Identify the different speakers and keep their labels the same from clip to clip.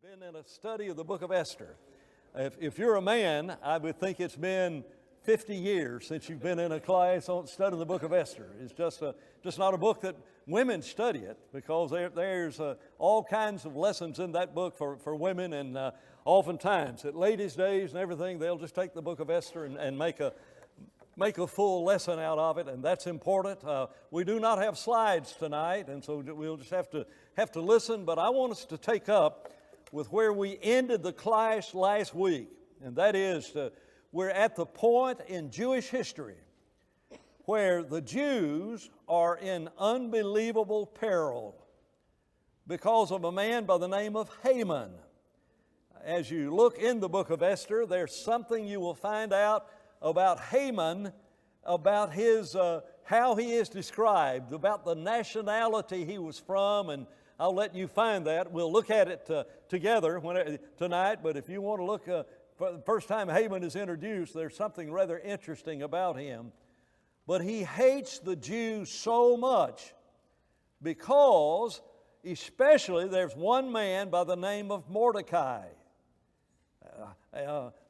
Speaker 1: Been in a study of the book of Esther. If you're a man, I would think it's been 50 years since you've been in a class on studying the book of Esther. It's just not a book that women study it, because there's all kinds of lessons in that book for women, and oftentimes at ladies' days and everything, they'll just take the book of Esther and make a full lesson out of it, and that's important. We do not have slides tonight, and so we'll just have to listen. But I want us to take up with where we ended the class last week, and that is we're at the point in Jewish history where the Jews are in unbelievable peril because of a man by the name of Haman. As you look in the book of Esther, there's something you will find out about Haman, about his how he is described, about the nationality he was from, and I'll let you find that. We'll look at it together tonight, but if you want to look, for the first time Haman is introduced, there's something rather interesting about him. But he hates the Jews so much because, especially, there's one man by the name of Mordecai.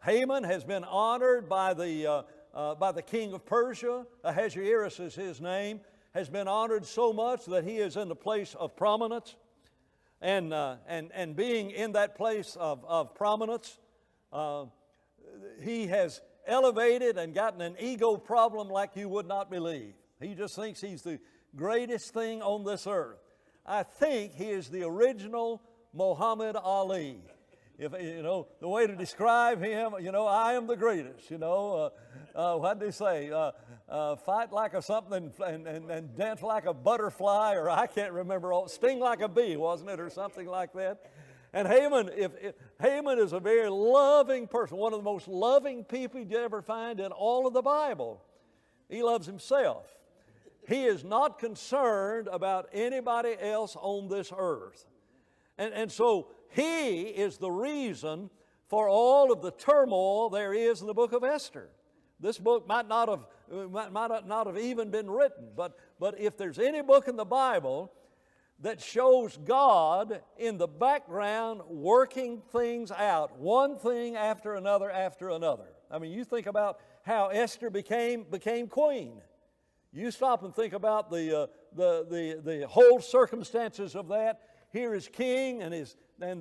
Speaker 1: Haman has been honored by the king of Persia. Ahasuerus is his name. Has been honored so much that he is in the place of prominence, and being in that place of prominence, he has elevated and gotten an ego problem like you would not believe. He just thinks he's the greatest thing on this earth. I think he is the original Muhammad Ali. If the way to describe him, I am the greatest. What did he say? Fight like a something and dance like a butterfly, or I can't remember. Sting like a bee, wasn't it, or something like that? And Haman, Haman is a very loving person, one of the most loving people you'd ever find in all of the Bible. He loves himself. He is not concerned about anybody else on this earth, and so he is the reason for all of the turmoil there is in the book of Esther. This book might not have even been written, but if there's any book in the Bible that shows God in the background working things out, one thing after another after another. I mean, you think about how Esther became queen. You stop and think about the whole circumstances of that. Here is king, and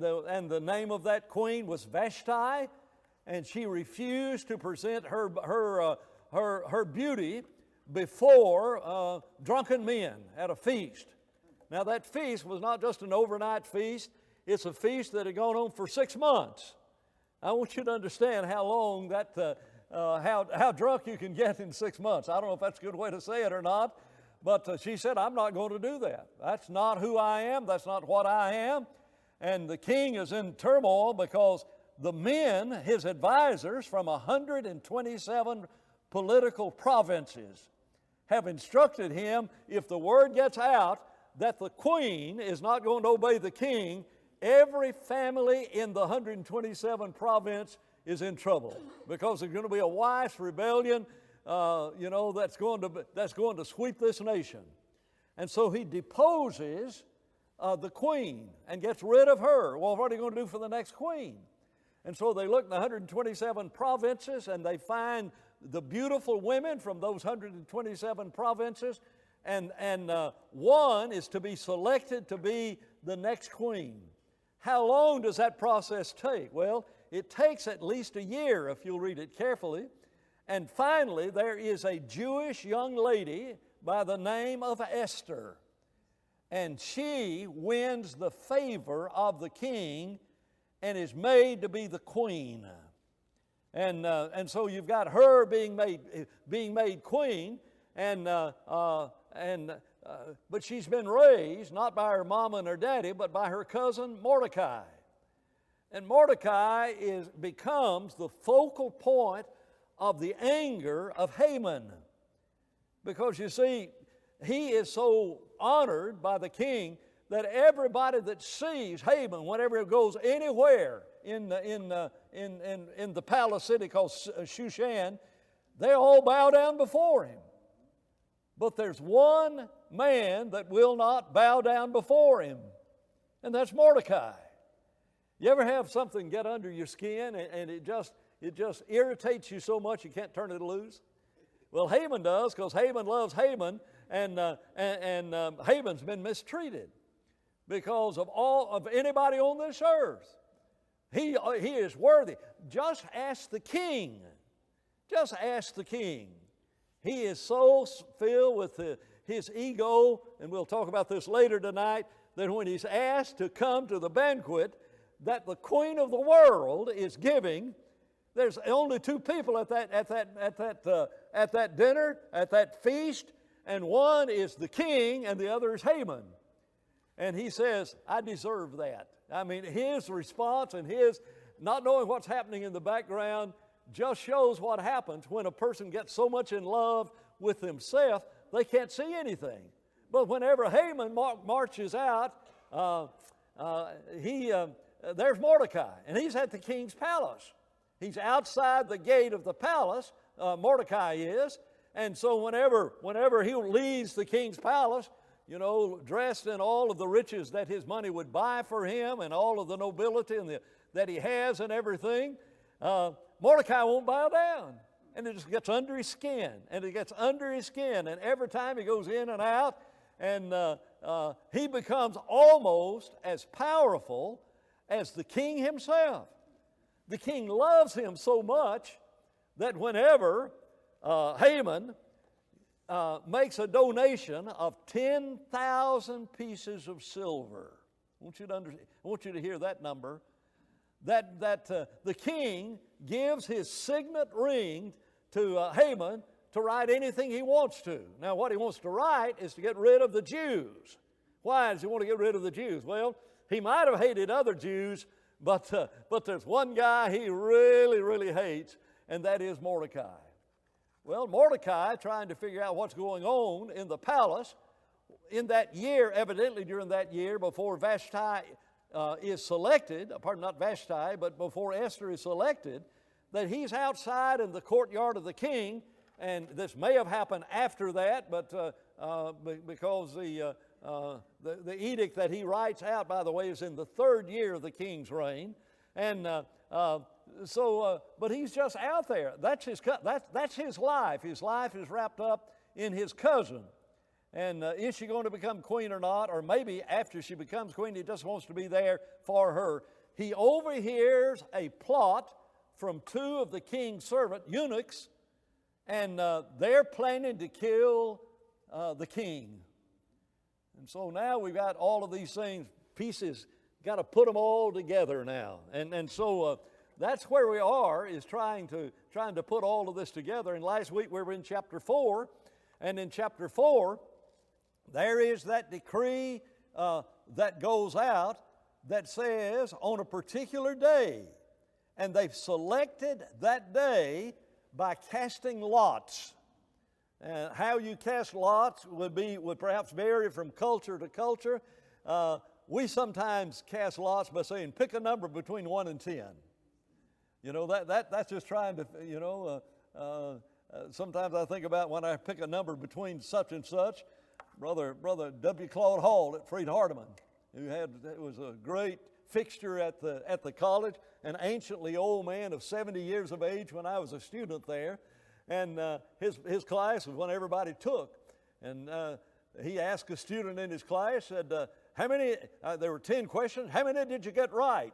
Speaker 1: the name of that queen was Vashti, and she refused to present her beauty before drunken men at a feast. Now that feast was not just an overnight feast; it's a feast that had gone on for 6 months. I want you to understand how long how drunk you can get in 6 months. I don't know if that's a good way to say it or not. But she said, I'm not going to do that. That's not who I am. That's not what I am. And the king is in turmoil because the men, his advisors from 127 political provinces, have instructed him, if the word gets out that the queen is not going to obey the king, every family in the 127 province is in trouble, because there's going to be a wife's rebellion that's going to sweep this nation. And so he deposes the queen and gets rid of her. Well, what are you going to do for the next queen? And so they look in the 127 provinces, and they find the beautiful women from those 127 provinces, and one is to be selected to be the next queen. How long does that process take? Well, it takes at least a year if you'll read it carefully. And finally, there is a Jewish young lady by the name of Esther, and she wins the favor of the king and is made to be the queen. And so you've got her being made queen, but she's been raised not by her mama and her daddy, but by her cousin Mordecai. And Mordecai becomes the focal point of the anger of Haman, because you see, he is so honored by the king that everybody that sees Haman, whenever he goes anywhere in the palace city called Shushan, they all bow down before him. But there's one man that will not bow down before him, and that's Mordecai. You ever have something get under your skin and it just irritates you so much you can't turn it loose? Well, Haman does, because Haman loves Haman, and Haman's been mistreated because of anybody on this earth. He is worthy. Just ask the king. Just ask the king. He is so filled with his ego, and we'll talk about this later tonight, that when he's asked to come to the banquet that the queen of the world is giving, there's only two people at that dinner, at that feast, and one is the king and the other is Haman. And he says, I deserve that. I mean, his response and his not knowing what's happening in the background just shows what happens when a person gets so much in love with himself they can't see anything. But whenever Haman marches out, there's Mordecai, and he's at the king's palace. He's outside the gate of the palace, Mordecai is, and so whenever he leaves the king's palace, you know, dressed in all of the riches that his money would buy for him and all of the nobility that he has and everything, Mordecai won't bow down. And it just gets under his skin, and it gets under his skin, and every time he goes in and out, and he becomes almost as powerful as the king himself. The king loves him so much that whenever Haman makes a donation of 10,000 pieces of silver, I want you to hear that number, that the king gives his signet ring to Haman to write anything he wants to. Now, what he wants to write is to get rid of the Jews. Why does he want to get rid of the Jews? Well, he might have hated other Jews, but there's one guy he really, really hates, and that is Mordecai. Well, Mordecai, trying to figure out what's going on in the palace, in that year, evidently during that year, before Vashti is selected, pardon, not Vashti, but before Esther is selected, that he's outside in the courtyard of the king, and this may have happened after that, but because the edict that he writes out, by the way, is in the 3rd year of the king's reign, and but he's just out there. That's his life. His life is wrapped up in his cousin. And is she going to become queen or not? Or maybe after she becomes queen, he just wants to be there for her. He overhears a plot from 2 of the king's servant eunuchs, and they're planning to kill the king. And so now we've got all of these things, pieces, got to put them all together now. And so that's where we are, is trying to put all of this together. And last week we were in chapter 4, and in chapter 4, there is that decree that goes out that says on a particular day, and they've selected that day by casting lots. And how you cast lots would perhaps vary from culture to culture. We sometimes cast lots by saying, pick a number between 1 and 10. You know, that's just trying to, you know, sometimes I think about when I pick a number between such and such. Brother W. Claude Hall at Freed Hardeman, who was a great fixture at the college, an anciently old man of 70 years of age when I was a student there. And his class was when everybody took. And he asked a student in his class, said, how many, there were 10 questions, how many did you get right?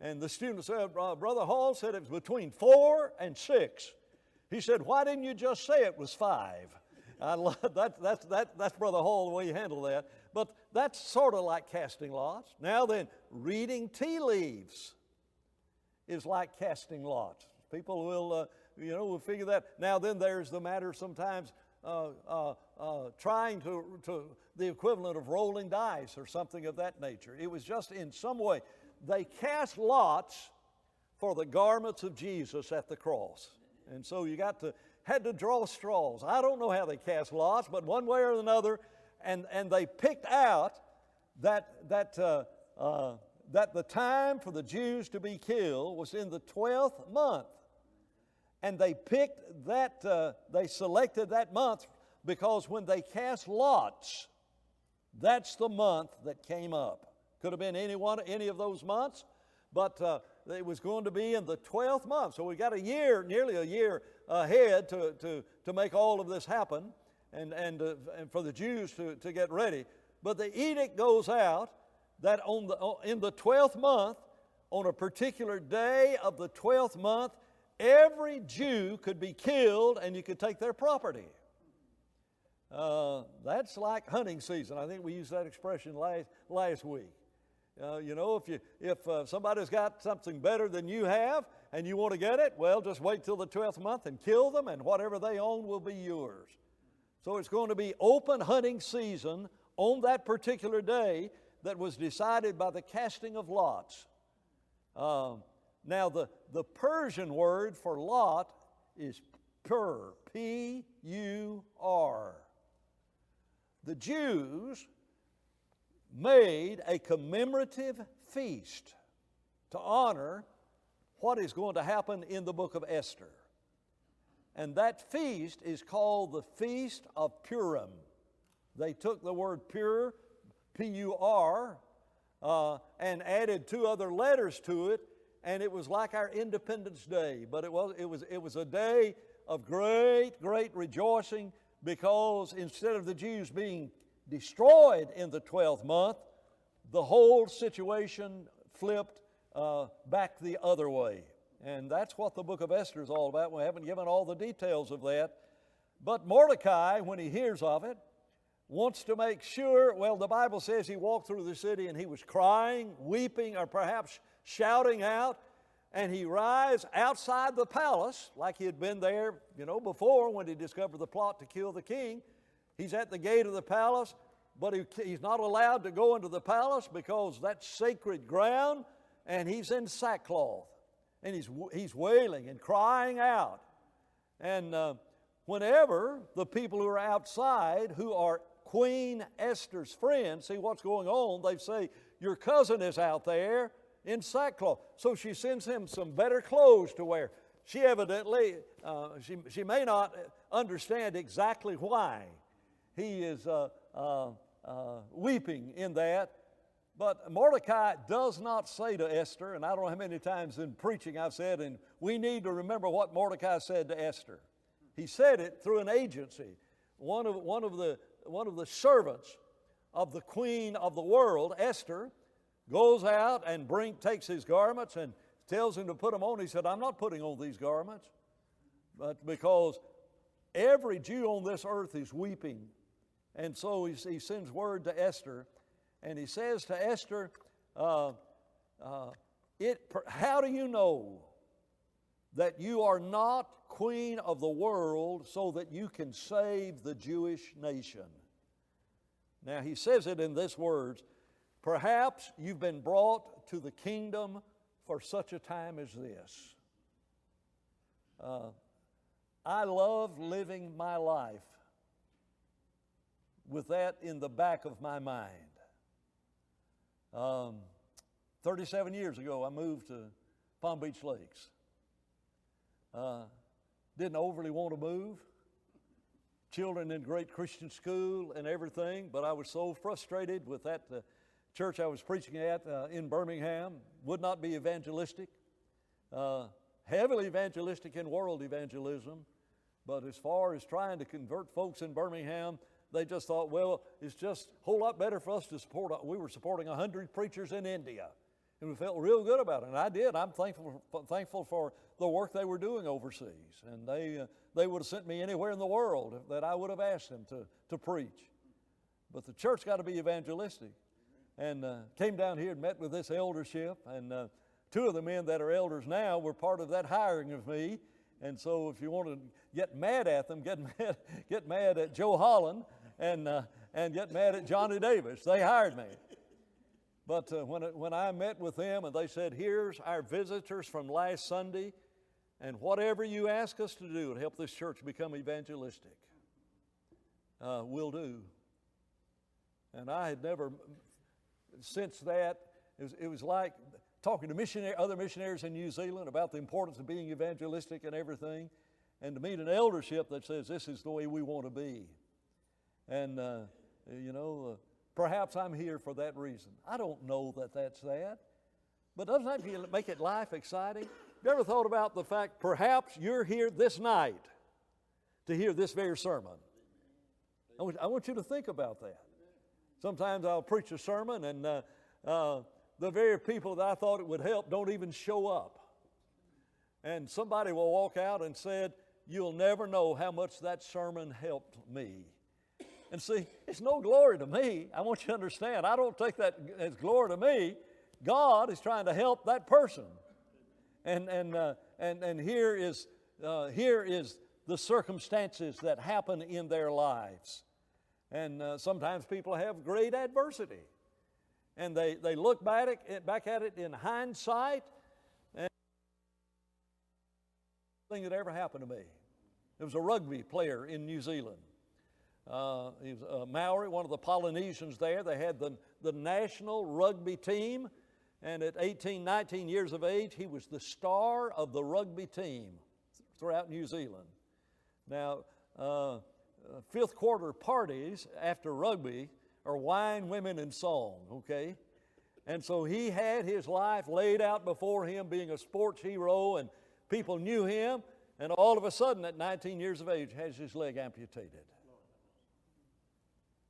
Speaker 1: And the student said, Brother Hall said it was between 4 and 6. He said, why didn't you just say it was 5? I love that's Brother Hall, the way you handle that. But that's sort of like casting lots. Now then, reading tea leaves is like casting lots. People will, will figure that. Now then, there's the matter sometimes trying to the equivalent of rolling dice or something of that nature. It was just in some way. They cast lots for the garments of Jesus at the cross. And so you had to draw straws. I don't know how they cast lots, but one way or another, and they picked out that the time for the Jews to be killed was in the 12th month. And they picked that, they selected that month because when they cast lots, that's the month that came up. Could have been any of those months, But it was going to be in the 12th month. So we got a year, nearly a year ahead to make all of this happen and for the Jews to get ready. But the edict goes out that in the 12th month, on a particular day of the 12th month, every Jew could be killed and you could take their property. That's like hunting season. I think we used that expression last week. If somebody's got something better than you have and you want to get it, well, just wait till the 12th month and kill them, and whatever they own will be yours. So it's going to be open hunting season on that particular day that was decided by the casting of lots. Now, the Persian word for lot is pur, P-U-R. The Jews made a commemorative feast to honor what is going to happen in the book of Esther. And that feast is called the Feast of Purim. They took the word pure, P-U-R, and added 2 other letters to it, and it was like our Independence Day. But it was a day of great rejoicing, because instead of the Jews being destroyed in the 12th month, the whole situation flipped back the other way. And that's what the book of Esther is all about. We haven't given all the details of that. But Mordecai, when he hears of it, wants to make sure. Well, the Bible says he walked through the city and he was crying, weeping, or perhaps shouting out. And he arrives outside the palace, like he had been there, before when he discovered the plot to kill the king. He's at the gate of the palace, but he's not allowed to go into the palace because that's sacred ground, and he's in sackcloth. And he's wailing and crying out. And whenever the people who are outside, who are Queen Esther's friends, see what's going on, they say, your cousin is out there in sackcloth. So she sends him some better clothes to wear. She evidently, she may not understand exactly why he is weeping in that. But Mordecai does not say to Esther, and I don't know how many times in preaching I've said, and we need to remember what Mordecai said to Esther. He said it through an agency. One of the servants of the queen of the world, Esther, goes out and takes his garments and tells him to put them on. He said, I'm not putting on these garments, but because every Jew on this earth is weeping. And so he sends word to Esther, and he says to Esther, how do you know that you are not queen of the world so that you can save the Jewish nation? Now he says it in these words, perhaps you've been brought to the kingdom for such a time as this. I love living my life with that in the back of my mind. 37 years ago, I moved to Palm Beach Lakes. Didn't overly want to move. Children in great Christian school and everything, but I was so frustrated with that church I was preaching at in Birmingham. Would not be evangelistic. Heavily evangelistic in world evangelism, but as far as trying to convert folks in Birmingham, they just thought, well, it's just a whole lot better for us to support. We were supporting 100 preachers in India, and we felt real good about it. And I did. I'm thankful for the work they were doing overseas. And they would have sent me anywhere in the world that I would have asked them to preach. But the church got to be evangelistic. And came down here and met with this eldership. And 2 of the men that are elders now were part of that hiring of me. And so if you want to get mad at them, get mad at Joe Holland and get mad at Johnny Davis. They hired me. But when I met with them and they said, here's our visitors from last Sunday, and whatever you ask us to do to help this church become evangelistic, we'll do. And I had never, since that, it was like talking to other missionaries in New Zealand about the importance of being evangelistic and everything, and to meet an eldership that says this is the way we want to be. And, perhaps I'm here for that reason. I don't know that that's that. But doesn't that make it life exciting? Have you ever thought about the fact perhaps you're here this night to hear this very sermon? I want you to think about that. Sometimes I'll preach a sermon and the very people that I thought it would help don't even show up. And somebody will walk out and said, "You'll never know how much that sermon helped me." And see, it's no glory to me. I want you to understand, I don't take that as glory to me. God is trying to help that person. And here is the circumstances that happen in their lives. And sometimes people have great adversity. And they look back at it in hindsight, and thing that ever happened to me. There was a rugby player in New Zealand. He was a Maori, one of the Polynesians there. They had the national rugby team, and at 18, 19 years of age, he was the star of the rugby team throughout New Zealand. Now, fifth quarter parties after rugby are wine, women, and song, okay? And so he had his life laid out before him, being a sports hero, and people knew him, and all of a sudden at 19 years of age has his leg amputated.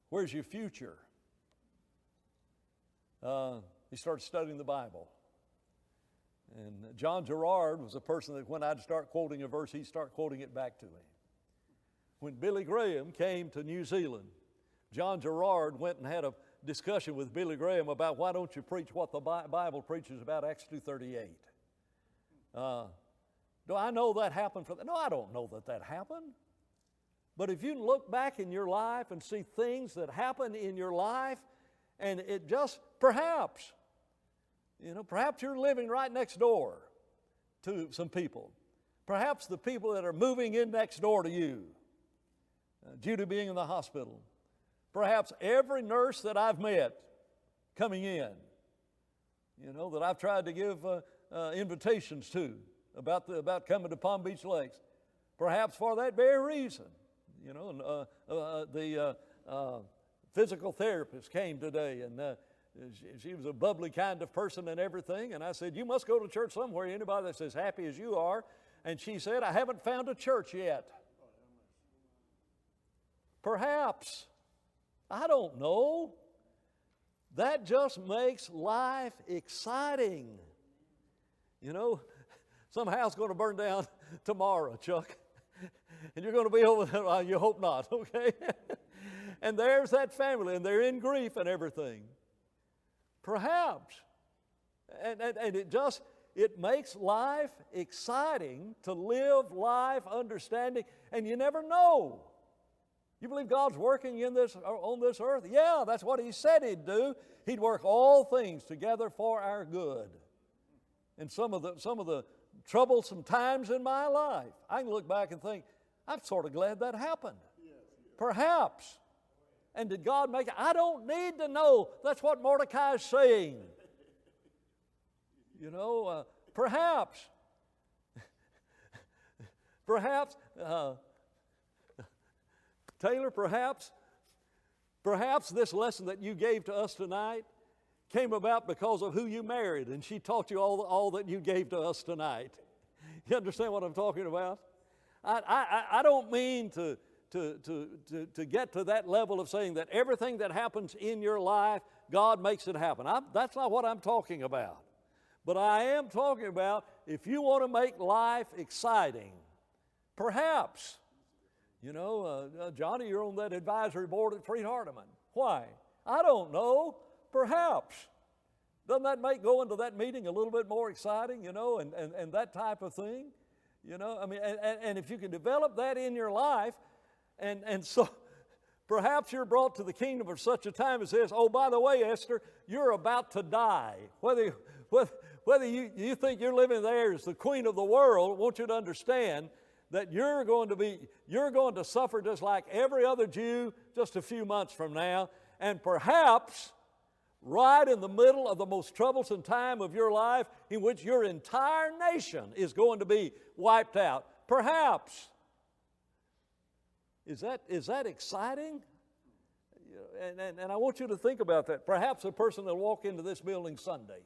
Speaker 1: Where's your future? He started studying the Bible. And John Gerard was a person that when I'd start quoting a verse, he'd start quoting it back to me. When Billy Graham came to New Zealand, John Gerard went and had a discussion with Billy Graham about why don't you preach what the Bible preaches about Acts 2:38. Do I know that happened for that? No, I don't know that happened. But if you look back in your life and see things that happen in your life, and it just, perhaps you're living right next door to some people. Perhaps the people that are moving in next door to you, due to being in the hospital. Perhaps every nurse that I've met coming in, that I've tried to give invitations to about coming to Palm Beach Lakes. Perhaps for that very reason. The physical therapist came today, and she was a bubbly kind of person and everything. And I said, "You must go to church somewhere, anybody that's as happy as you are." And she said, "I haven't found a church yet." Perhaps. I don't know. That just makes life exciting. Some house going to burn down tomorrow, Chuck. And you're going to be over there. Well, you hope not, okay? And there's that family, and they're in grief and everything. Perhaps. And it makes life exciting to live life understanding, and you never know. You believe God's working on this earth? Yeah, that's what He said He'd do. He'd work all things together for our good. And some of the troublesome times in my life, I can look back and think, I'm sort of glad that happened. Yes. Perhaps. And did God make it? I don't need to know. That's what Mordecai is saying. Perhaps. Perhaps. Taylor, perhaps this lesson that you gave to us tonight came about because of who you married, and she taught you all that you gave to us tonight. You understand what I'm talking about? I don't mean to get to that level of saying that everything that happens in your life, God makes it happen. That's not what I'm talking about. But I am talking about if you want to make life exciting, perhaps. Johnny, you're on that advisory board at Freed Hardeman. Why? I don't know. Perhaps. Doesn't that make going to that meeting a little bit more exciting, and that type of thing? And if you can develop that in your life, and so perhaps you're brought to the kingdom for such a time as this. Oh, by the way, Esther, you're about to die. Whether you think you're living there as the queen of the world, I want you to understand that you're going to suffer just like every other Jew just a few months from now, and perhaps right in the middle of the most troublesome time of your life in which your entire nation is going to be wiped out. Perhaps. Is that exciting? And I want you to think about that. Perhaps a person will walk into this building Sunday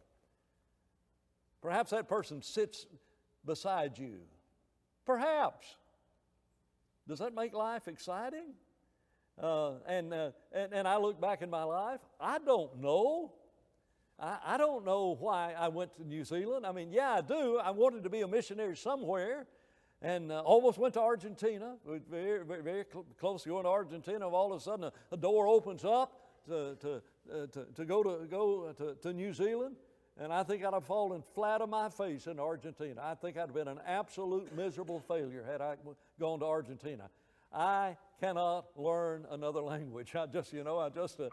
Speaker 1: Perhaps that person sits beside you. Perhaps. Does that make life exciting? And I look back in my life, I don't know. I don't know why I went to New Zealand. I mean, yeah, I do. I wanted to be a missionary somewhere, and almost went to Argentina. Very, very, very close to going to Argentina. All of a sudden, a door opens up to go to New Zealand, and I think I'd have fallen flat on my face in Argentina. I think I'd have been an absolute miserable failure had I gone to Argentina. I cannot learn another language. But to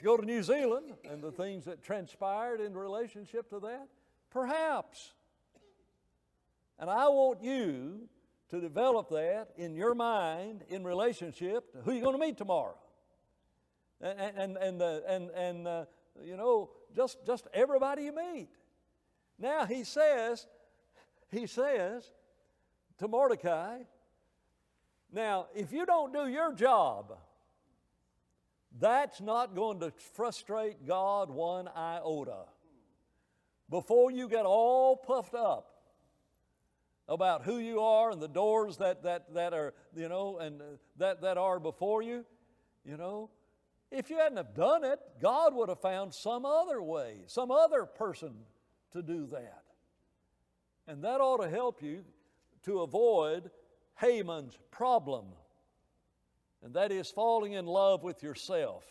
Speaker 1: go to New Zealand and the things that transpired in relationship to that, perhaps. And I want you to develop that in your mind in relationship to who you're going to meet tomorrow. Just everybody you meet. Now he says to Mordecai, now if you don't do your job, that's not going to frustrate God one iota. Before you get all puffed up about who you are and the doors that are, that are before you, if you hadn't have done it, God would have found some other way, some other person to do that. And that ought to help you to avoid Haman's problem. And that is falling in love with yourself,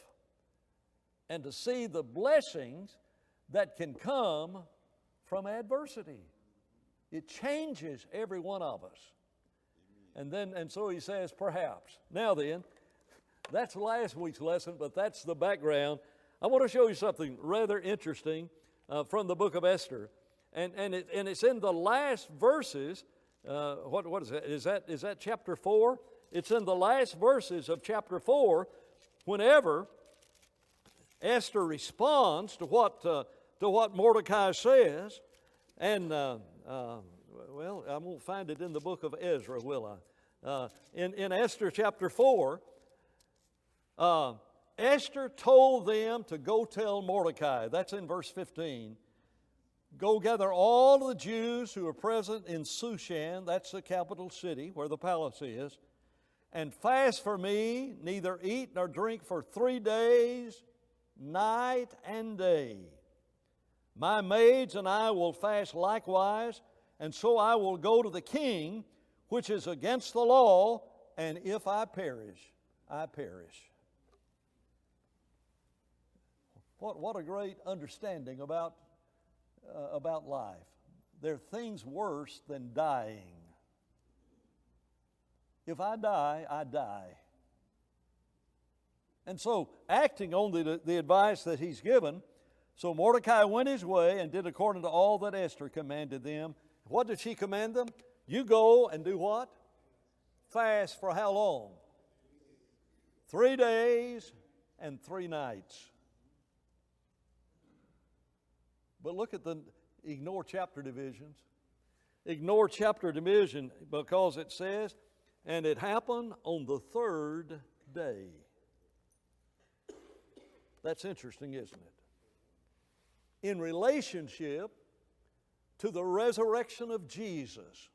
Speaker 1: and to see the blessings that can come from adversity. It changes every one of us. And so he says, perhaps. Now then, that's last week's lesson, but that's the background. I want to show you something rather interesting from the book of Esther. And it's in the last verses. What is that? Is that chapter 4? It's in the last verses of chapter 4, whenever Esther responds to what Mordecai says. And, I won't find it in the book of Ezra, will I? In Esther chapter 4, Esther told them to go tell Mordecai. That's in verse 15. Go gather all the Jews who are present in Shushan, that's the capital city where the palace is, and fast for me, neither eat nor drink for 3 days, night and day. My maids and I will fast likewise, and so I will go to the king, which is against the law, and if I perish, I perish. What a great understanding about life. There are things worse than dying. If I die, I die. And so, acting on the advice that he's given, so Mordecai went his way and did according to all that Esther commanded them. What did she command them? You go and do what? Fast for how long? 3 days and 3 nights. But look at ignore chapter divisions. Ignore chapter division because it says, and it happened on the 3rd day. That's interesting, isn't it? In relationship to the resurrection of Jesus,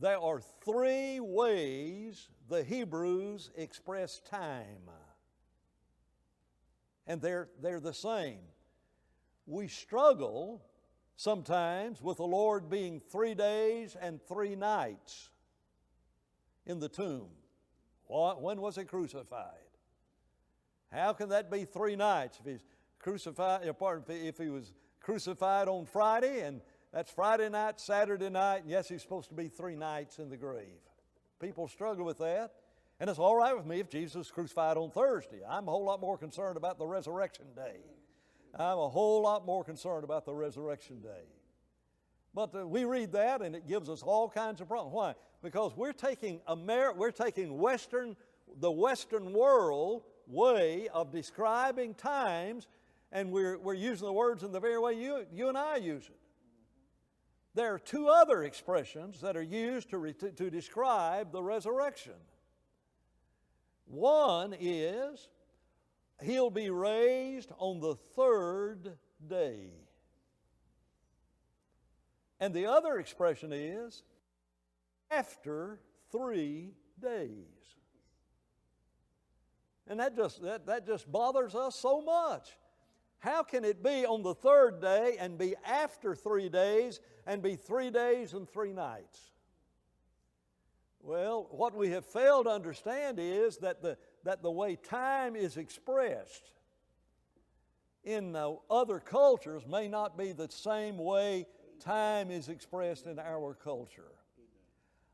Speaker 1: there are 3 ways the Hebrews express time. And they're the same. We struggle sometimes with the Lord being 3 days and 3 nights in the tomb. When was he crucified? How can that be 3 nights? If he's crucified, if he was crucified on Friday, and that's Friday night, Saturday night, and yes, he's supposed to be 3 nights in the grave. People struggle with that, and it's all right with me if Jesus was crucified on Thursday. I'm a whole lot more concerned about the resurrection day. I'm a whole lot more concerned about the resurrection day. But we read that, and it gives us all kinds of problems. Why? Because we're taking the Western world way of describing times, and we're using the words in the very way you and I use it. There are 2 other expressions that are used to describe the resurrection. One is, he'll be raised on the 3rd day. And the other expression is after 3 days. And that just bothers us so much. How can it be on the third day and be after 3 days and be 3 days and 3 nights? Well, what we have failed to understand is that the way time is expressed in other cultures may not be the same way time is expressed in our culture.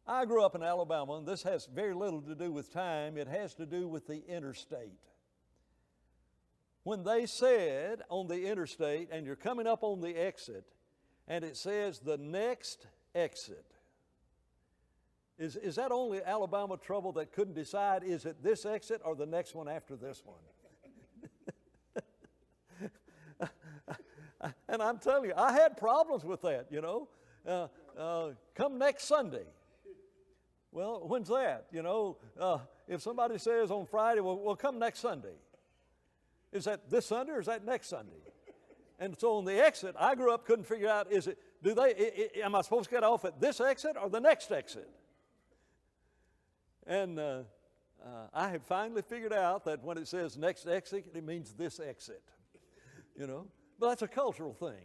Speaker 1: I grew up in Alabama, and this has very little to do with time. It has to do with the interstate. When they said on the interstate, and you're coming up on the exit, and it says the next exit, is that only Alabama trouble that couldn't decide, is it this exit or the next one after this one? And I'm telling you, I had problems with that, you know. Come next Sunday. Well, when's that? You know, if somebody says on Friday, well, come next Sunday. Is that this Sunday or is that next Sunday? And so on the exit, I grew up, couldn't figure out, am I supposed to get off at this exit or the next exit? And I have finally figured out that when it says next exit, it means this exit, you know. But that's a cultural thing.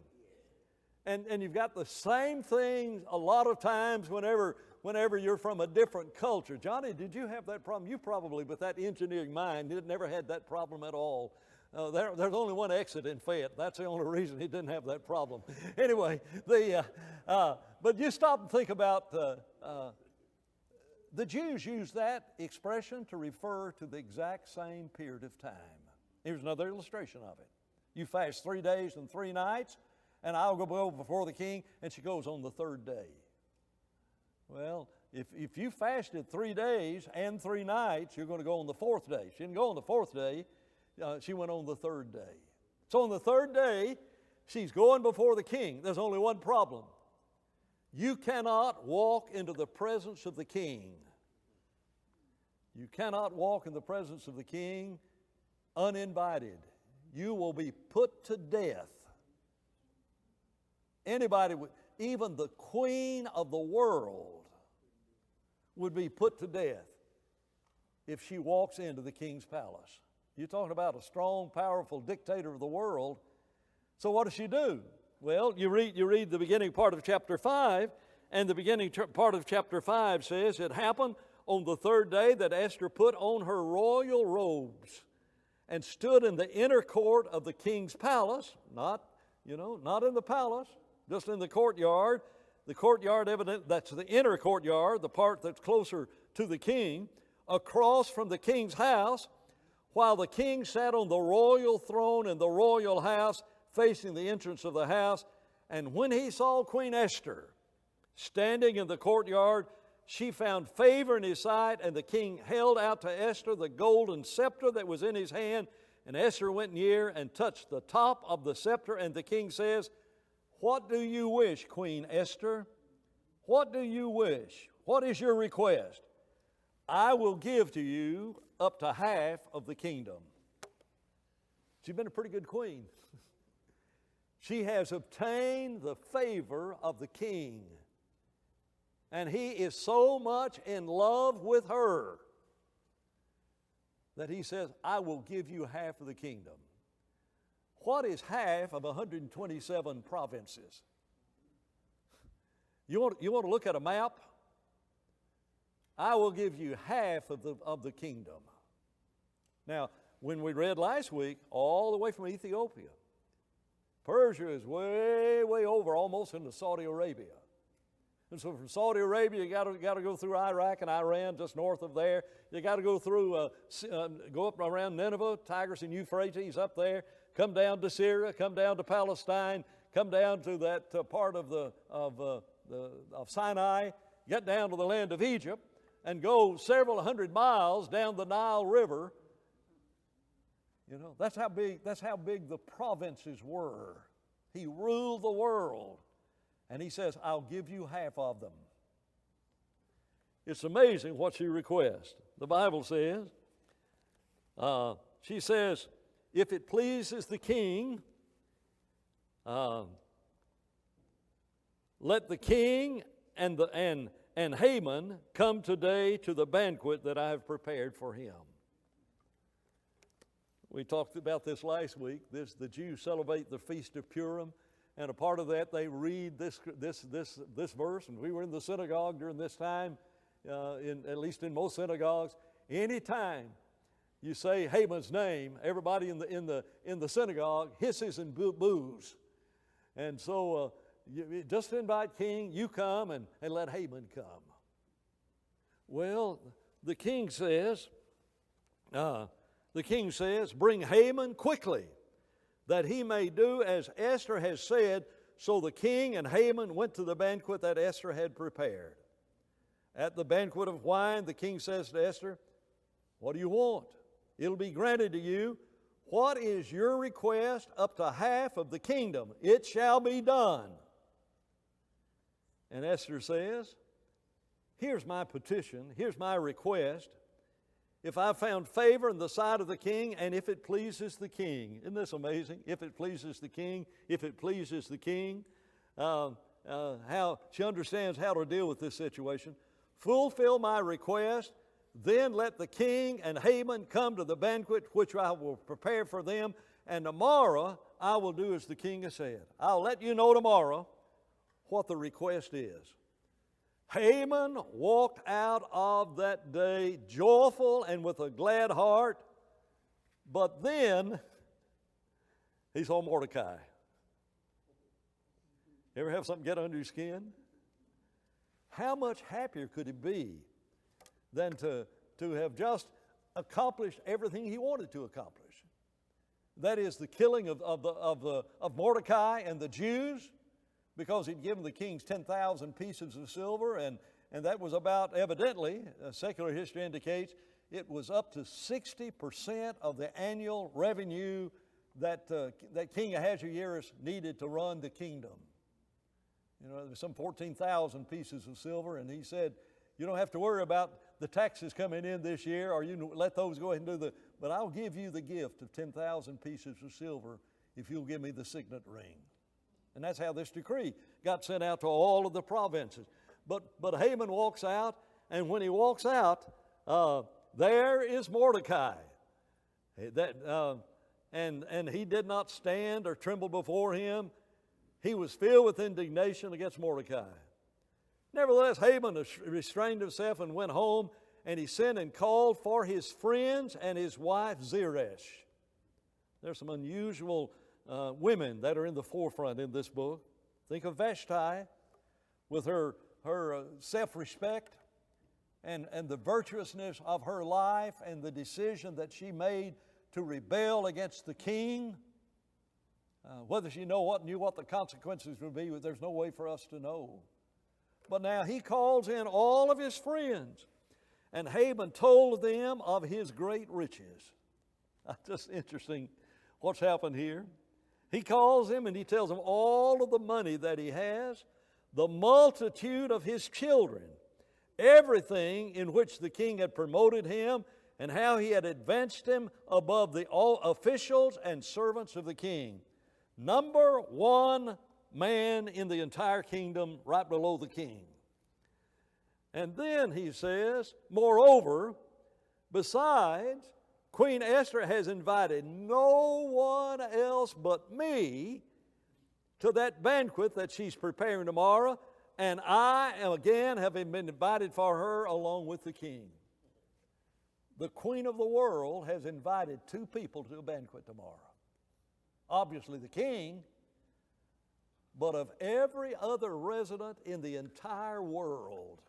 Speaker 1: And you've got the same thing a lot of times whenever you're from a different culture. Johnny, did you have that problem? You probably, with that engineering mind, never had that problem at all. There's only one exit in Fayette. That's the only reason he didn't have that problem. Anyway, but you stop and think about the Jews used that expression to refer to the exact same period of time. Here's another illustration of it. You fast 3 days and 3 nights, and I'll go before the king, and she goes on the third day. Well, if you fasted 3 days and 3 nights, you're going to go on the fourth day. She didn't go on the fourth day. She went on the third day. So on the third day, she's going before the king. There's only one problem. You cannot walk into the presence of the king. You cannot walk in the presence of the king uninvited. You will be put to death. Anybody, even the queen of the world, would be put to death if she walks into the king's palace. You're talking about a strong, powerful dictator of the world. So what does she do? Well, you read the beginning part of chapter 5, and the beginning part of chapter 5 says, it happened on the third day that Esther put on her royal robes and stood in the inner court of the king's palace, not in the palace, just in the courtyard. The courtyard, that's the inner courtyard, the part that's closer to the king, across from the king's house, while the king sat on the royal throne in the royal house, facing the entrance of the house. And when he saw Queen Esther standing in the courtyard, she found favor in his sight, and the king held out to Esther the golden scepter that was in his hand. And Esther went near and touched the top of the scepter, and the king says, "What do you wish, Queen Esther? What do you wish? What is your request? I will give to you up to half of the kingdom." She's been a pretty good queen. She has obtained the favor of the king. And he is so much in love with her that he says, "I will give you half of the kingdom." What is half of 127 provinces? You want to look at a map? I will give you half of the kingdom. Now, when we read last week, all the way from Ethiopia, Persia is way, way over, almost into Saudi Arabia. And so from Saudi Arabia, you got to go through Iraq and Iran, just north of there. You got to go through, go up around Nineveh, Tigris and Euphrates up there, come down to Syria, come down to Palestine, come down to that part of Sinai, get down to the land of Egypt, and go several hundred miles down the Nile River. You know, that's how big the provinces were. He ruled the world. And he says, "I'll give you half of them." It's amazing what she requests. The Bible says, she says, "If it pleases the king, let the king and Haman come today to the banquet that I have prepared for him. We talked about this last week. The Jews celebrate the Feast of Purim, and a part of that they read this verse. And we were in the synagogue during this time, at least in most synagogues. Anytime you say Haman's name, everybody in the synagogue hisses and boos. And so just invite king, you come and let Haman come. Well, the king says, bring Haman quickly, that he may do as Esther has said. So the king and Haman went to the banquet that Esther had prepared. At the banquet of wine, the king says to Esther, what do you want? It'll be granted to you. What is your request? Up to half of the kingdom. It shall be done. And Esther says, here's my petition, here's my request. If I found favor in the sight of the king, and if it pleases the king. Isn't this amazing? If it pleases the king, if it pleases the king. How she understands how to deal with this situation. Fulfill my request, then let the king and Haman come to the banquet which I will prepare for them, and tomorrow I will do as the king has said. I'll let you know tomorrow what the request is. Haman walked out of that day joyful and with a glad heart, but then he saw Mordecai. Ever have something get under your skin? How much happier could he be than to have just accomplished everything he wanted to accomplish? That is the killing of Mordecai and the Jews, because he'd given the kings 10,000 pieces of silver, and that was about, evidently, secular history indicates, it was up to 60% of the annual revenue that King Ahasuerus needed to run the kingdom. You know, there's some 14,000 pieces of silver, and he said, you don't have to worry about the taxes coming in this year, or you let those go ahead and do but I'll give you the gift of 10,000 pieces of silver if you'll give me the signet ring. And that's how this decree got sent out to all of the provinces. But Haman walks out, and when he walks out, there is Mordecai. And he did not stand or tremble before him. He was filled with indignation against Mordecai. Nevertheless, Haman restrained himself and went home, and he sent and called for his friends and his wife Zeresh. There's some unusual women that are in the forefront in this book. Think of Vashti with her self-respect and the virtuousness of her life and the decision that she made to rebel against the king. Whether she knew what the consequences would be, there's no way for us to know. But now he calls in all of his friends, and Haman told them of his great riches. Just interesting what's happened here. He calls him and he tells them all of the money that he has, the multitude of his children, everything in which the king had promoted him, and how he had advanced him above the officials and servants of the king. Number one man in the entire kingdom, right below the king. And then he says, moreover, besides, Queen Esther has invited no one else but me to that banquet that she's preparing tomorrow, and I have been invited for her along with the king. The queen of the world has invited two people to a banquet tomorrow. Obviously the king, but of every other resident in the entire world,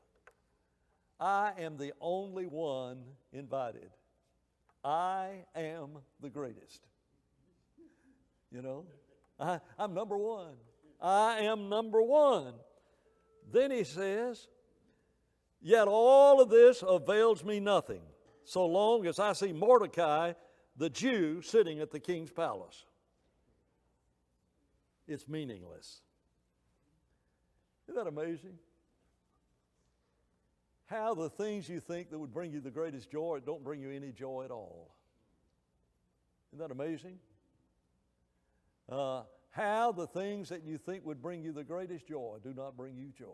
Speaker 1: I am the only one invited. I am the greatest. You know, I'm number one. I am number one. Then he says, yet all of this avails me nothing, so long as I see Mordecai, the Jew, sitting at the king's palace. It's meaningless. Isn't that amazing? How the things you think that would bring you the greatest joy don't bring you any joy at all. Isn't that amazing? how the things that you think would bring you the greatest joy do not bring you joy.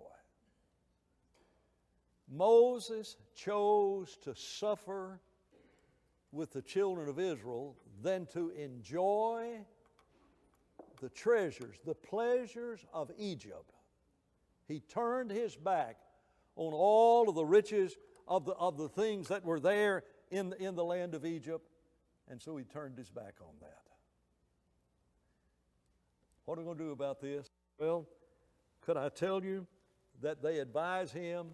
Speaker 1: Moses chose to suffer with the children of Israel than to enjoy the treasures, the pleasures of Egypt. He turned his back on all of the riches of the things that were there in the land of Egypt, and so he turned his back on that. What are we going to do about this? Well, could I tell you that they advise him,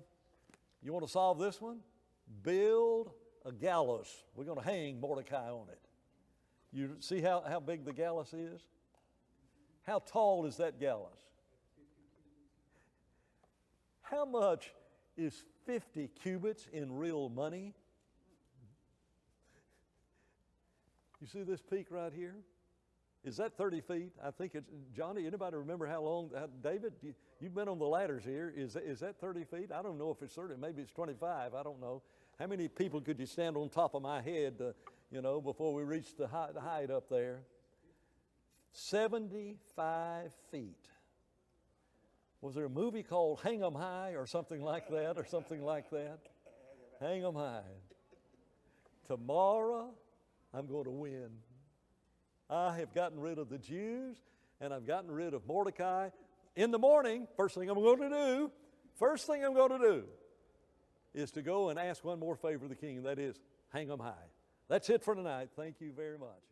Speaker 1: you want to solve this one? Build a gallows. We're going to hang Mordecai on it. You see how big the gallows is? How tall is that gallows? How much is 50 cubits in real money? You see this peak right here? Is that 30 feet? I think it's, Johnny, anybody remember how long, David, you've been on the ladders here. Is that 30 feet? I don't know if it's 30, maybe it's 25, I don't know. How many people could you stand on top of my head, before we reach the height up there? 75 feet. Was there a movie called Hang 'em High or something like that, Hang 'em High. Tomorrow, I'm going to win. I have gotten rid of the Jews, and I've gotten rid of Mordecai. In the morning, first thing I'm going to do is to go and ask one more favor of the king, and that is hang 'em high. That's it for tonight. Thank you very much.